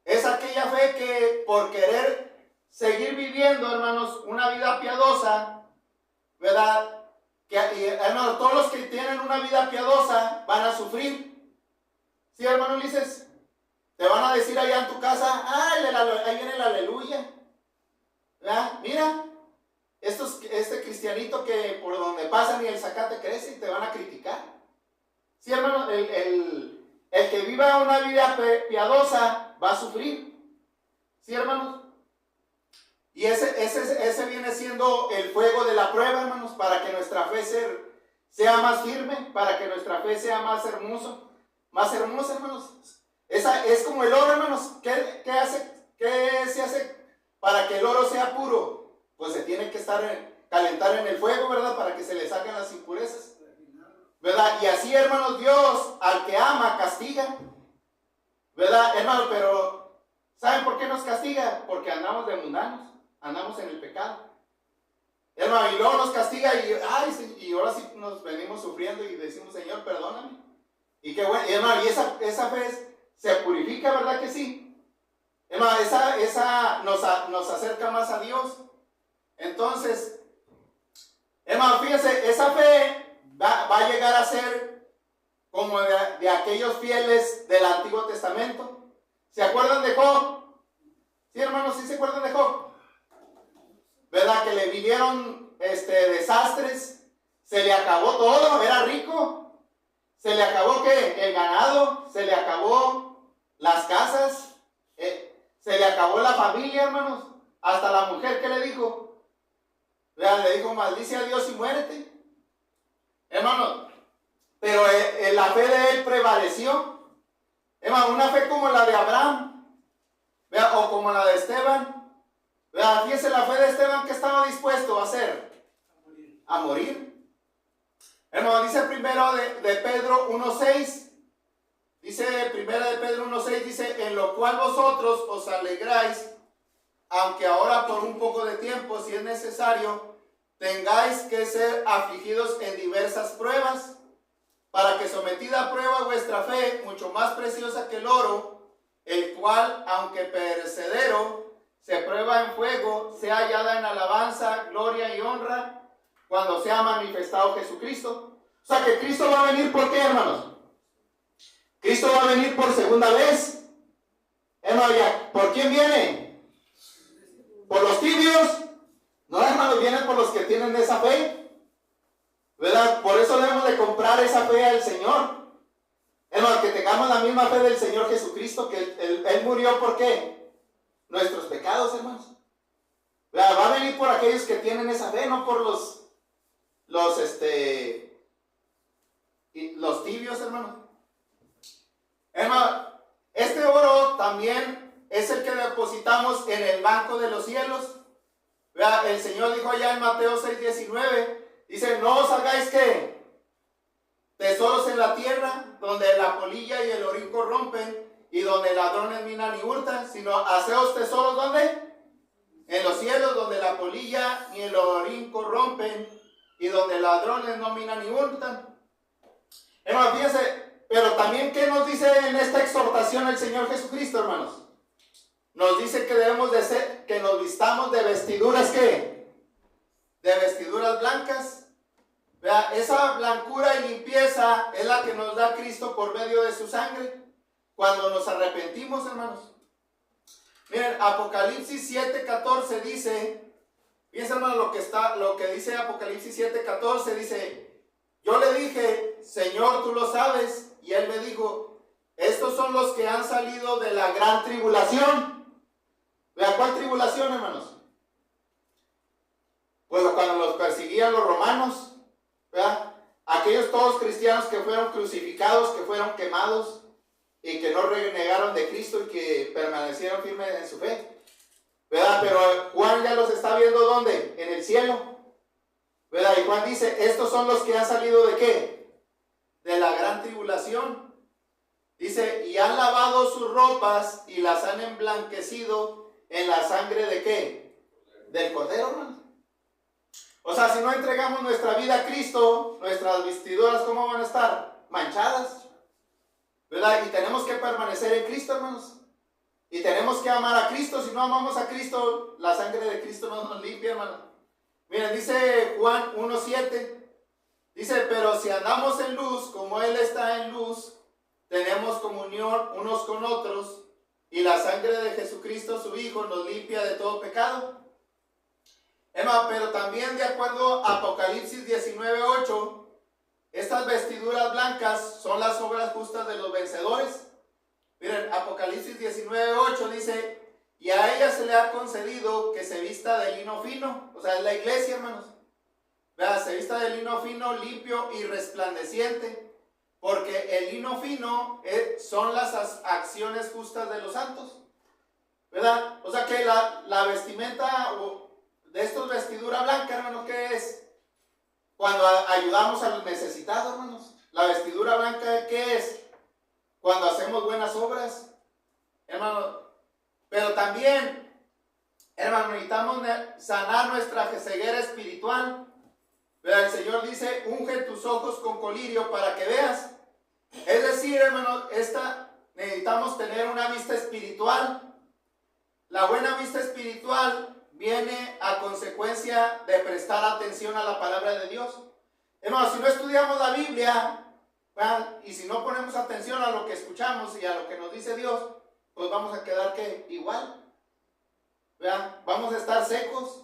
Es aquella fe que por querer seguir viviendo, hermanos, una vida piadosa, ¿verdad? Hermanos, todos los que tienen una vida piadosa van a sufrir. ¿Sí, hermano Ulises? Te van a decir allá en tu casa: ahí viene el aleluya, ¿verdad? Mira, este cristianito que por donde pasa ni el zacate crece, y te van a criticar. Sí, hermano, el que viva una vida piadosa va a sufrir. ¿Sí, hermanos? Y ese viene siendo el fuego de la prueba, hermanos, para que nuestra fe sea más firme, para que nuestra fe sea más hermosa, hermanos. Esa es como el oro, hermanos. ¿Qué se hace para que el oro sea puro? Pues se tiene que calentar en el fuego, ¿verdad? Para que se le saquen las impurezas, ¿verdad? Y así, hermanos, Dios al que ama castiga, ¿verdad, hermano? Pero ¿saben por qué nos castiga? Porque andamos de mundanos, andamos en el pecado, hermano, y luego nos castiga y ahora sí nos venimos sufriendo y decimos: Señor, perdóname. Y qué bueno, hermano, y esa fe se purifica, ¿verdad que sí? Hermano, esa nos acerca más a Dios. Entonces, hermano, fíjense, esa fe va a llegar a ser como de aquellos fieles del Antiguo Testamento. ¿Se acuerdan de Job? Sí, hermanos, ¿sí se acuerdan de Job? ¿Verdad? Que le vinieron desastres, se le acabó todo, era rico. Se le acabó el ganado, se le acabó las casas, se le acabó la familia, hermanos. Hasta la mujer, ¿qué le dijo? Le dijo: maldice a Dios y muérete. Hermanos, pero la fe de él prevaleció. Hermanos, una fe como la de Abraham, ¿verdad? O como la de Esteban, ¿verdad? Fíjense la fe de Esteban, que estaba dispuesto a hacer, a morir. Hermano, dice primero de Pedro 1.6, dice primera de Pedro 1.6, dice: en lo cual vosotros os alegráis, aunque ahora por un poco de tiempo, si es necesario, tengáis que ser afligidos en diversas pruebas, para que sometida a prueba vuestra fe, mucho más preciosa que el oro, el cual, aunque perecedero, se prueba en fuego, sea hallada en alabanza, gloria y honra, cuando sea manifestado Jesucristo. O sea que Cristo va a venir, ¿por qué, hermanos? Cristo va a venir por segunda vez. Hermano, ¿por quién viene? ¿Por los tibios? No, hermanos, vienen por los que tienen esa fe, ¿verdad? Por eso debemos de comprar esa fe al Señor. Hermano, que tengamos la misma fe del Señor Jesucristo, que Él murió, ¿por qué? Nuestros pecados, hermanos. ¿Verdad? Va a venir por aquellos que tienen esa fe, no por los tibios, hermano. Hermano, este oro también es el que depositamos en el banco de los cielos, Vea, el Señor dijo allá en Mateo 6:19, dice, no os hagáis que tesoros en la tierra, donde la polilla y el orín corrompen, y donde ladrones minan y hurtan, sino haceos tesoros, ¿dónde? En los cielos, donde la polilla y el orín corrompen, y donde ladrones no minan ni hurtan. Hermanos, fíjense, pero también, ¿qué nos dice en esta exhortación el Señor Jesucristo, hermanos? Nos dice que debemos de ser, que nos vistamos de vestiduras, ¿qué? De vestiduras blancas. Vea, esa blancura y limpieza es la que nos da Cristo por medio de su sangre, cuando nos arrepentimos, hermanos. Miren, Apocalipsis 7:14 dice, fíjense, hermanos, lo que dice Apocalipsis 7:14, dice, yo le dije, Señor, tú lo sabes, y él me dijo, estos son los que han salido de la gran tribulación. ¿Vea cuál tribulación, hermanos? Pues cuando los perseguían los romanos, ¿verdad? Aquellos todos cristianos que fueron crucificados, que fueron quemados y que no renegaron de Cristo y que permanecieron firmes en su fe, ¿verdad? Pero Juan ya los está viendo ¿dónde? En el cielo, ¿verdad? Y Juan dice, estos son los que han salido ¿de qué? De la gran tribulación. Dice, y han lavado sus ropas y las han emblanquecido en la sangre ¿de qué? Del Cordero, hermano. O sea, si no entregamos nuestra vida a Cristo, nuestras vestiduras, ¿cómo van a estar? Manchadas, ¿verdad? Y tenemos que permanecer en Cristo, hermanos. Y tenemos que amar a Cristo. Si no amamos a Cristo, la sangre de Cristo no nos limpia, hermano. Miren, dice Juan 1:7. Dice, pero si andamos en luz, como Él está en luz, tenemos comunión unos con otros, y la sangre de Jesucristo, su Hijo, nos limpia de todo pecado. Pero también de acuerdo a Apocalipsis 19:8, estas vestiduras blancas son las obras justas de los vencedores. Miren, Apocalipsis 19:8 dice, y a ella se le ha concedido que se vista de lino fino, o sea, es la iglesia, hermanos. Vea, se vista de lino fino, limpio y resplandeciente, porque el lino fino son las acciones justas de los santos, ¿verdad? O sea que la vestimenta de estos vestidura blanca, hermanos, ¿qué es? Cuando ayudamos a los necesitados, hermanos. La vestidura blanca, ¿qué es? Cuando hacemos buenas obras, hermanos. Pero también, hermanos, necesitamos sanar nuestra ceguera espiritual. Pero el Señor dice, unge tus ojos con colirio para que veas. Es decir, hermanos, necesitamos tener una vista espiritual. La buena vista espiritual viene a consecuencia de prestar atención a la palabra de Dios. Hermanos, si no estudiamos la Biblia, ¿verdad? Y si no ponemos atención a lo que escuchamos y a lo que nos dice Dios, pues vamos a quedar ¿qué? Igual, ¿verdad? Vamos a estar secos.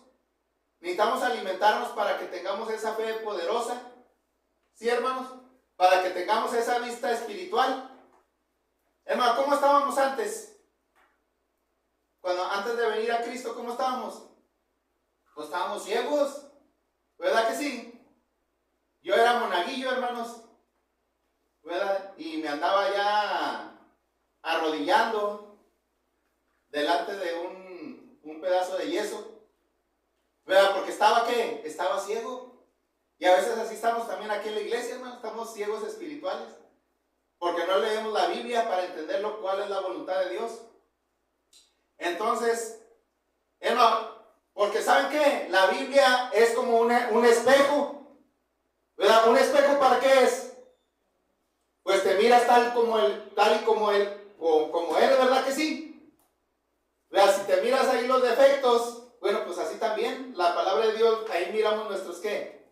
Necesitamos alimentarnos para que tengamos esa fe poderosa, ¿sí, hermanos? Para que tengamos esa vista espiritual. Hermano, ¿cómo estábamos antes? Antes de venir a Cristo, ¿cómo estábamos? Pues estábamos ciegos, ¿verdad que sí? Yo era monaguillo, hermanos, ¿verdad? Y me andaba ya arrodillando delante de un pedazo de yeso, ¿verdad? Porque estaba ¿qué? Estaba ciego. Y a veces así estamos también aquí en la iglesia, hermano. Estamos ciegos espirituales. Porque no leemos la Biblia para entender cuál es la voluntad de Dios. Entonces, hermano, porque ¿saben qué? La Biblia es como un espejo, ¿verdad? ¿Un espejo para qué es? Pues te miras tal y como eres, ¿verdad que sí? ¿Verdad? Si te miras ahí los defectos, bueno, pues así también, la palabra de Dios, ahí miramos nuestros ¿qué?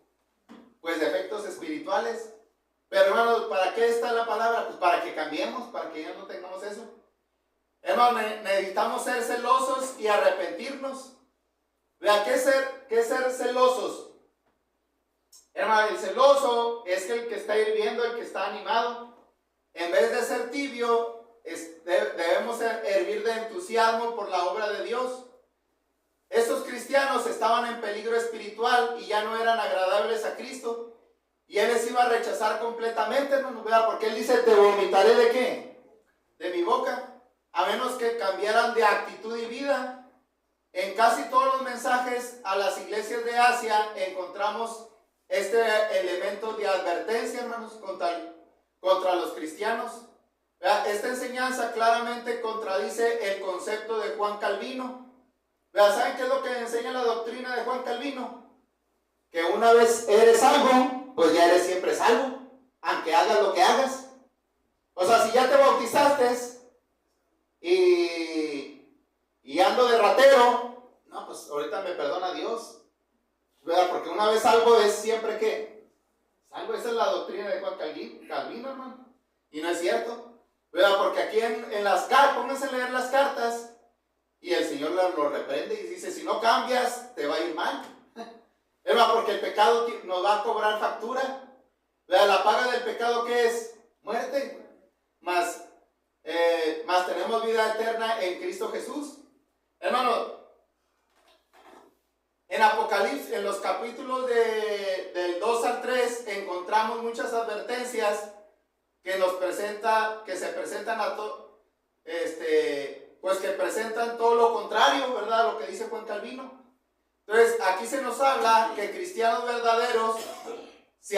Pues defectos espirituales. Pero hermanos, ¿para qué está la palabra? Pues para que cambiemos, para que ya no tengamos eso. Hermanos, necesitamos ser celosos y arrepentirnos. Vea, ¿qué es ser celosos? Hermano, el celoso es el que está hirviendo, el que está animado. En vez de ser tibio, debemos hervir de entusiasmo por la obra de Dios. Estos cristianos estaban en peligro espiritual y ya no eran agradables a Cristo. Y Él les iba a rechazar completamente, hermano, ¿verdad? Porque Él dice, te vomitaré ¿de qué? De mi boca. A menos que cambiaran de actitud y vida. en casi todos los mensajes a las iglesias de Asia encontramos este elemento de advertencia, hermanos, contra los cristianos. Esta enseñanza claramente contradice el concepto de Juan Calvino. ¿Saben qué es lo que enseña la doctrina de Juan Calvino? Que una vez eres salvo, pues ya eres siempre salvo, aunque hagas lo que hagas. O sea, si ya te bautizaste y ando de ratero, no, pues ahorita me perdona Dios, ¿verdad? Porque una vez salvo es siempre que salvo. Esa es la doctrina de Juan Calvino, hermano, y no es cierto, ¿verdad? Porque aquí en las cartas, pónganse a leer las cartas, y el Señor lo reprende y dice, si no cambias, te va a ir mal. Hermano, porque el pecado nos va a cobrar factura. ¿Verdad? La paga del pecado, ¿qué es? Muerte. Más tenemos vida eterna en Cristo Jesús. Hermano, en Apocalipsis, en los capítulos del 2 al 3, encontramos muchas advertencias que se presentan pues que presentan todo lo contrario, ¿verdad? Lo que dice Juan Calvino. Entonces, aquí se nos habla que cristianos verdaderos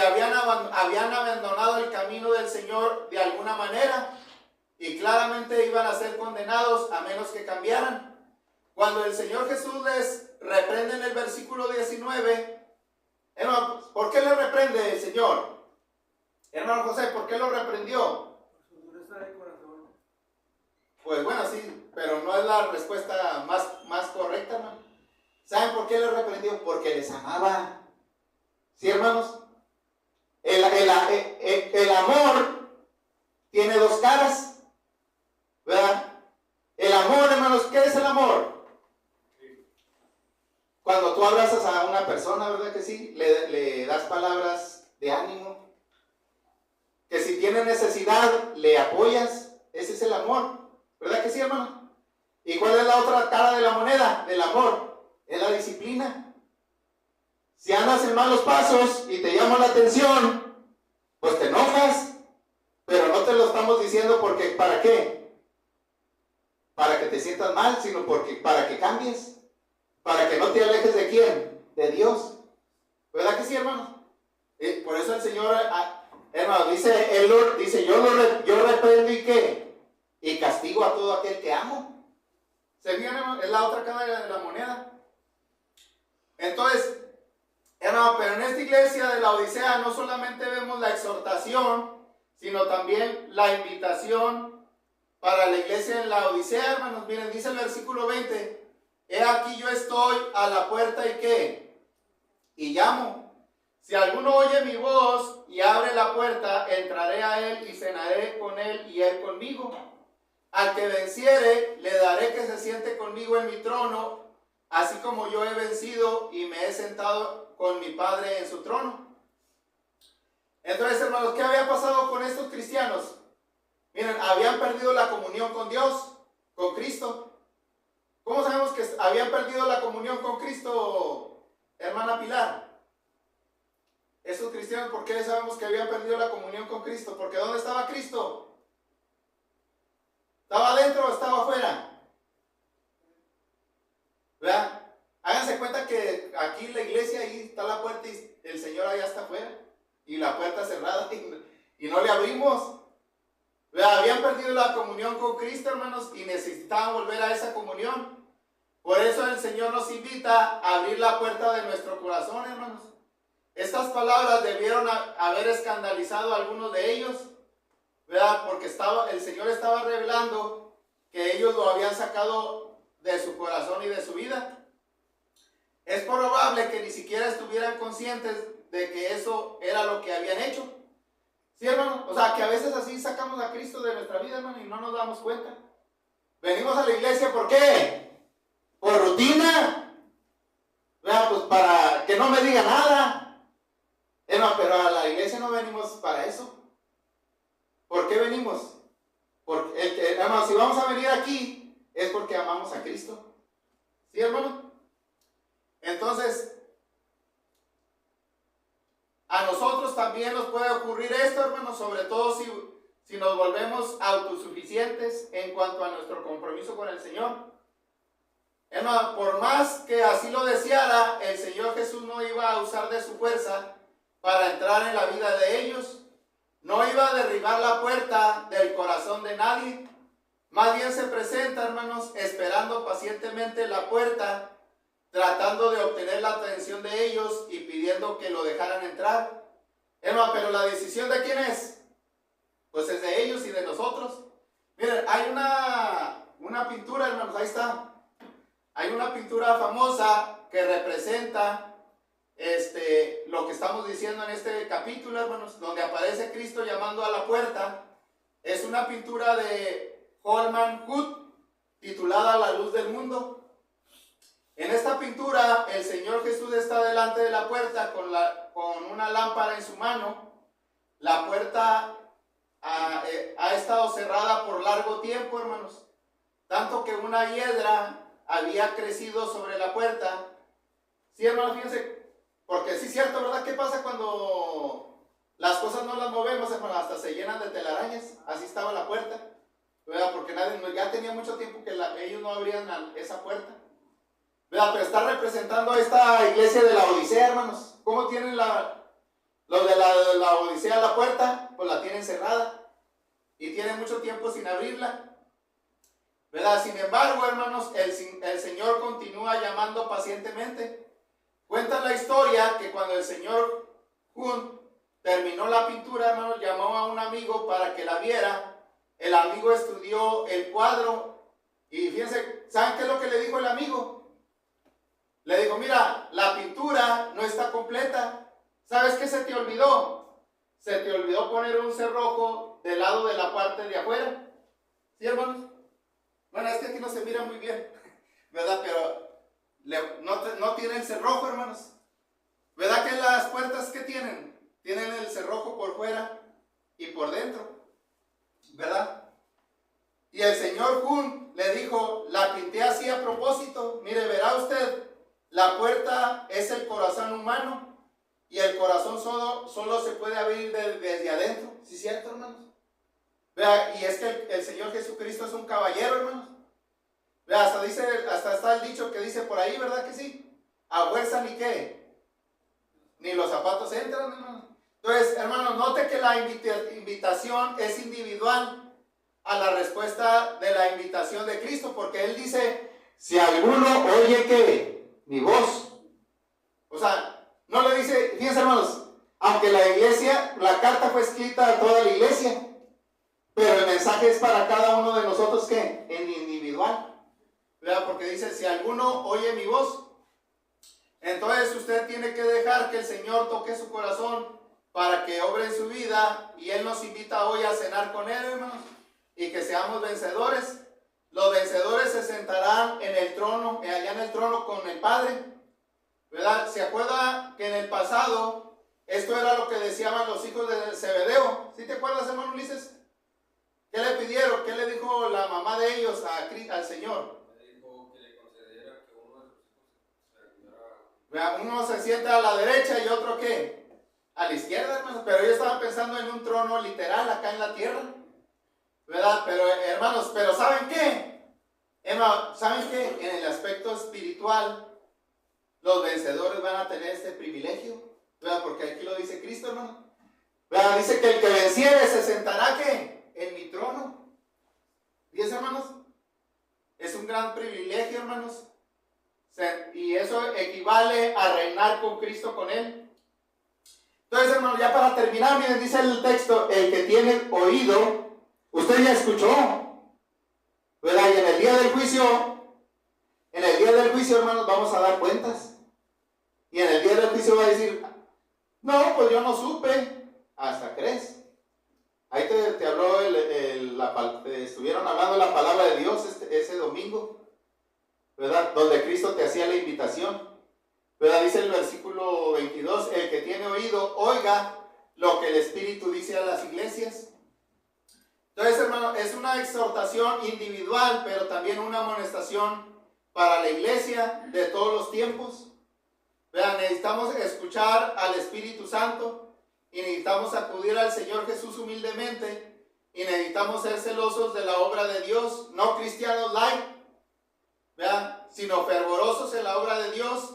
habían abandonado el camino del Señor de alguna manera y claramente iban a ser condenados a menos que cambiaran. Cuando el Señor Jesús les reprende en el versículo 19, hermano, ¿por qué le reprende el Señor? Hermano José, ¿por qué lo reprendió? Por su dureza de corazón. Pues bueno, sí, pero no es la respuesta más correcta, hermano. ¿Saben por qué le reprendió? Porque les amaba. ¿Sí, hermanos? El amor tiene dos caras, ¿verdad? El amor, hermanos, ¿qué es el amor? Cuando tú abrazas a una persona, ¿verdad que sí? Le das palabras de ánimo. Que si tiene necesidad, le apoyas. Ese es el amor, ¿verdad que sí, hermano? ¿Y cuál es la otra cara de la moneda del amor? Es la disciplina. Si andas en malos pasos y te llama la atención, pues te enojas, pero no te lo estamos diciendo porque, ¿para qué? Para que te sientas mal, sino para que cambies, para que no te alejes de quién, de Dios, ¿verdad que sí, hermano? Por eso el Señor, hermano, dice, yo reprendo y qué, y castigo a todo aquel que amo. ¿Se fijan, hermano? Es la otra cara de la moneda. Entonces, hermano, pero en esta iglesia de la Odisea no solamente vemos la exhortación, sino también la invitación para la iglesia en la Odisea, hermanos. Miren, dice el versículo 20, he aquí yo estoy a la puerta y ¿qué? Y llamo. Si alguno oye mi voz y abre la puerta, entraré a él y cenaré con él y él conmigo. Al que venciere, le daré que se siente conmigo en mi trono, así como yo he vencido y me he sentado con mi Padre en su trono. Entonces, hermanos, ¿qué había pasado con estos cristianos? Miren, habían perdido la comunión con Dios, con Cristo. ¿Cómo sabemos que habían perdido la comunión con Cristo, hermana Pilar? Estos cristianos, ¿por qué sabemos que habían perdido la comunión con Cristo? Porque ¿dónde estaba Cristo? ¿Estaba adentro o estaba afuera? ¿Verdad? Háganse cuenta que aquí en la iglesia, ahí está la puerta y el Señor allá está afuera. Y la puerta cerrada y no le abrimos. ¿Verdad? Habían perdido la comunión con Cristo, hermanos, y necesitaban volver a esa comunión. Por eso el Señor nos invita a abrir la puerta de nuestro corazón, hermanos. Estas palabras debieron haber escandalizado a algunos de ellos, ¿verdad? Porque el Señor estaba revelando que ellos lo habían sacado de su corazón y de su vida. Es probable que ni siquiera estuvieran conscientes de que eso era lo que habían hecho. ¿Sí, hermano? O sea, que a veces así sacamos a Cristo de nuestra vida, hermano, y no nos damos cuenta. Venimos a la iglesia, ¿por qué? Por rutina. ¿Verdad? Pues para que no me diga nada. Hermano, pero a la iglesia no venimos para eso. ¿Por qué venimos? Porque, hermano, si vamos a venir aquí, es porque amamos a Cristo. ¿Sí, hermano? Entonces, a nosotros también nos puede ocurrir esto, hermano, sobre todo si nos volvemos autosuficientes en cuanto a nuestro compromiso con el Señor. Hermano, por más que así lo deseara, el Señor Jesús no iba a usar de su fuerza para entrar en la vida de ellos. No iba a derribar la puerta del corazón de nadie. Más bien se presenta, hermanos, esperando pacientemente la puerta, tratando de obtener la atención de ellos y pidiendo que lo dejaran entrar. Hermano, pero la decisión ¿de quién es? Pues es de ellos y de nosotros. Miren, hay una pintura, hermanos, ahí está. Hay una pintura famosa que representa lo que estamos diciendo en este capítulo, hermanos, donde aparece Cristo llamando a la puerta. Es una pintura de Holman Huth, titulada La luz del mundo. En esta pintura, el Señor Jesús está delante de la puerta con una lámpara en su mano. La puerta ha estado cerrada por largo tiempo, hermanos. Tanto que una hiedra había crecido sobre la puerta. Sí, hermanos, fíjense, porque sí es cierto, ¿verdad? ¿Qué pasa cuando las cosas no las movemos, hermanos? Hasta se llenan de telarañas. Así estaba la puerta, ¿verdad? Porque ya tenía mucho tiempo que ellos no abrían esa puerta, ¿verdad? Pero está representando esta iglesia de la Odisea, hermanos. ¿Cómo tienen los de la Odisea la puerta? Pues la tienen cerrada y tienen mucho tiempo sin abrirla, ¿verdad? Sin embargo, hermanos, el Señor continúa llamando pacientemente. Cuenta la historia que cuando el señor Hunt terminó la pintura, hermanos, llamó a un amigo para que la viera. El amigo estudió el cuadro y fíjense, ¿saben qué es lo que le dijo el amigo? Le dijo, mira, la pintura no está completa. ¿Sabes qué se te olvidó? Se te olvidó poner un cerrojo del lado de la parte de afuera. ¿Sí, hermanos? Bueno, es que aquí no se mira muy bien, ¿verdad? Pero no tiene el cerrojo, hermanos. ¿Verdad que las puertas que tienen? Tienen el cerrojo por fuera y por dentro, ¿verdad? Y el señor Hunt le dijo, la pinté así a propósito. Mire, verá usted, la puerta es el corazón humano y el corazón solo se puede abrir desde adentro. ¿Sí es cierto, hermanos? Vea, y es que el Señor Jesucristo es un caballero, hermanos. Vea, hasta está el dicho que dice por ahí, ¿verdad que sí? A fuerza ni qué, ni los zapatos entran, hermanos. Entonces, hermanos, note que la invitación es individual a la respuesta de la invitación de Cristo, porque Él dice, si alguno oye que mi voz, o sea, no le dice, fíjense, hermanos, aunque la carta fue escrita a toda la iglesia, pero el mensaje es para cada uno de nosotros, ¿qué? En individual, ¿verdad? Porque dice, si alguno oye mi voz, entonces usted tiene que dejar que el Señor toque su corazón para que obre en su vida, y Él nos invita hoy a cenar con Él, hermanos, y que seamos vencedores. Los vencedores se sentarán en el trono, allá en el trono con el Padre, ¿verdad? ¿Se acuerda que en el pasado esto era lo que decían los hijos de Zebedeo? ¿Sí te acuerdas, hermano Ulises? ¿Qué le pidieron? ¿Qué le dijo la mamá de ellos al Señor? Le dijo que le concediera que uno de sus hijos se ayudara. Uno se sienta a la derecha y otro ¿qué? A la izquierda, hermanos. Pero ellos estaban pensando en un trono literal acá en la tierra, ¿verdad? Pero hermanos, ¿pero saben qué? Hermanos, ¿saben qué? En el aspecto espiritual, los vencedores van a tener este privilegio, ¿verdad? Porque aquí lo dice Cristo, hermano, ¿verdad? Dice que el que venciere se sentará ¿qué? En mi trono. ¿Fíjense, hermanos? Es un gran privilegio, hermanos. Y eso equivale a reinar con Cristo con Él. Entonces, hermanos, ya para terminar, miren, dice el texto, el que tiene oído, usted ya escuchó, ¿verdad? Y en el día del juicio, hermanos, vamos a dar cuentas. Y en el día del juicio va a decir, no, pues yo no supe, hasta crees. Ahí te habló, estuvieron hablando la palabra de Dios ese domingo, ¿verdad? Donde Cristo te hacía la invitación, ¿verdad? Dice el versículo 22, el que tiene oído, oiga lo que el Espíritu dice a las iglesias. Entonces, hermano, es una exhortación individual, pero también una amonestación para la iglesia de todos los tiempos. Vean, necesitamos escuchar al Espíritu Santo. Y necesitamos acudir al Señor Jesús humildemente. Y necesitamos ser celosos de la obra de Dios. No cristianos light. Vean, sino fervorosos en la obra de Dios.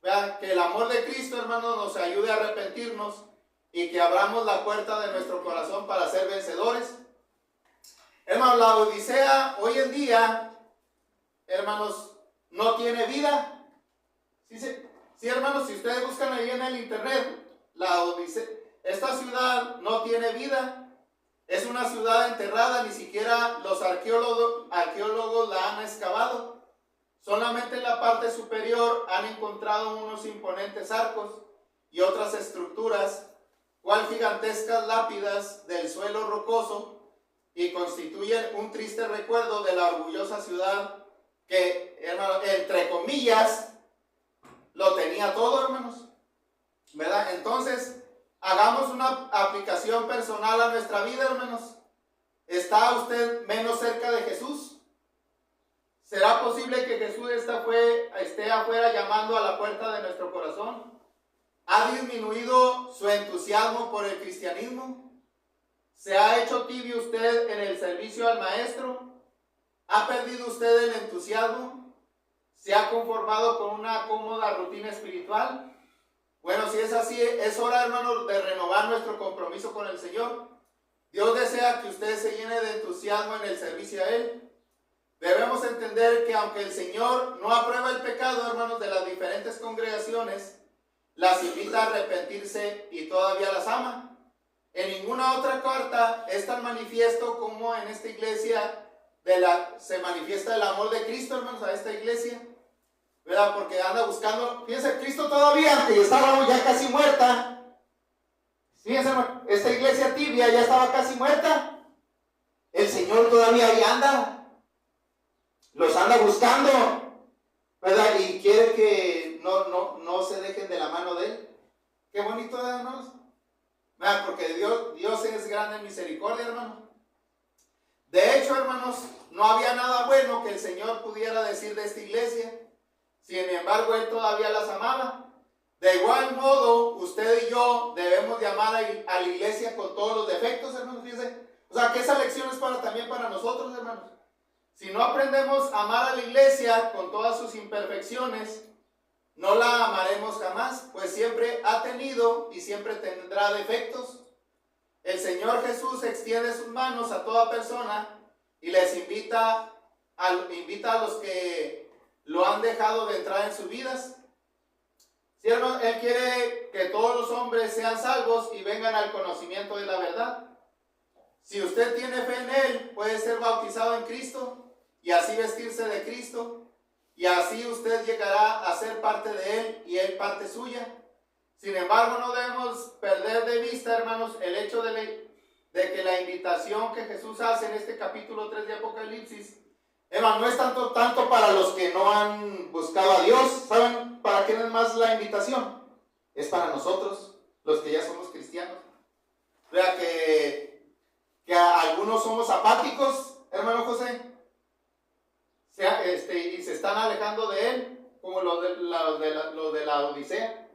¿Verdad? Que el amor de Cristo, hermanos, nos ayude a arrepentirnos y que abramos la puerta de nuestro corazón para ser vencedores. Hermanos, la Odisea hoy en día, hermanos, no tiene vida. Sí, hermanos, si ustedes buscan ahí en el internet, la Odisea, esta ciudad no tiene vida. Es una ciudad enterrada, ni siquiera los arqueólogos la han excavado. Solamente en la parte superior han encontrado unos imponentes arcos y otras estructuras, cual gigantescas lápidas del suelo rocoso, y constituyen un triste recuerdo de la orgullosa ciudad que, hermanos, entre comillas, lo tenía todo, hermanos. ¿Verdad? Entonces, hagamos una aplicación personal a nuestra vida, hermanos. ¿Está usted menos cerca de Jesús? ¿Será posible que Jesús esté afuera llamando a la puerta de nuestro corazón? ¿Ha disminuido su entusiasmo por el cristianismo? ¿Se ha hecho tibio usted en el servicio al Maestro? ¿Ha perdido usted el entusiasmo? ¿Se ha conformado con una cómoda rutina espiritual? Bueno, si es así, es hora, hermanos, de renovar nuestro compromiso con el Señor. Dios desea que usted se llene de entusiasmo en el servicio a Él. Debemos entender que aunque el Señor no aprueba el pecado, hermanos, de las diferentes congregaciones, las invita a arrepentirse y todavía las ama. En ninguna otra carta es tan manifiesto como en esta iglesia se manifiesta el amor de Cristo, hermanos, a esta iglesia. ¿Verdad? Porque anda buscando, fíjense, Cristo todavía, aunque estaba ya casi muerta. Fíjense, hermano, esta iglesia tibia ya estaba casi muerta. El Señor todavía ahí anda. Los anda buscando, ¿verdad? Y quiere que no se dejen de la mano de Él. Qué bonito, hermanos. ¿Verdad? Porque Dios es grande en misericordia, hermanos. De hecho, hermanos, no había nada bueno que el Señor pudiera decir de esta iglesia. Sin embargo, Él todavía las amaba. De igual modo, usted y yo debemos de amar a la iglesia con todos los defectos, hermanos. Fíjense. O sea, que esa lección es también para nosotros, hermanos. Si no aprendemos a amar a la iglesia con todas sus imperfecciones, no la amaremos jamás, pues siempre ha tenido y siempre tendrá defectos. El Señor Jesús extiende sus manos a toda persona y les invita a los que lo han dejado de entrar en sus vidas. ¿Sí, hermano? Él quiere que todos los hombres sean salvos y vengan al conocimiento de la verdad. Si usted tiene fe en Él, puede ser bautizado en Cristo y así vestirse de Cristo, y así usted llegará a ser parte de Él y Él parte suya. Sin embargo, no debemos perder de vista, hermanos, el hecho de que la invitación que Jesús hace en este capítulo 3 de Apocalipsis, hermano, no es tanto para los que no han buscado a Dios. ¿Saben para quién es más la invitación? Es para nosotros, los que ya somos cristianos. Vea que algunos somos apáticos, hermano José, y se están alejando de Él, como los de la Odisea.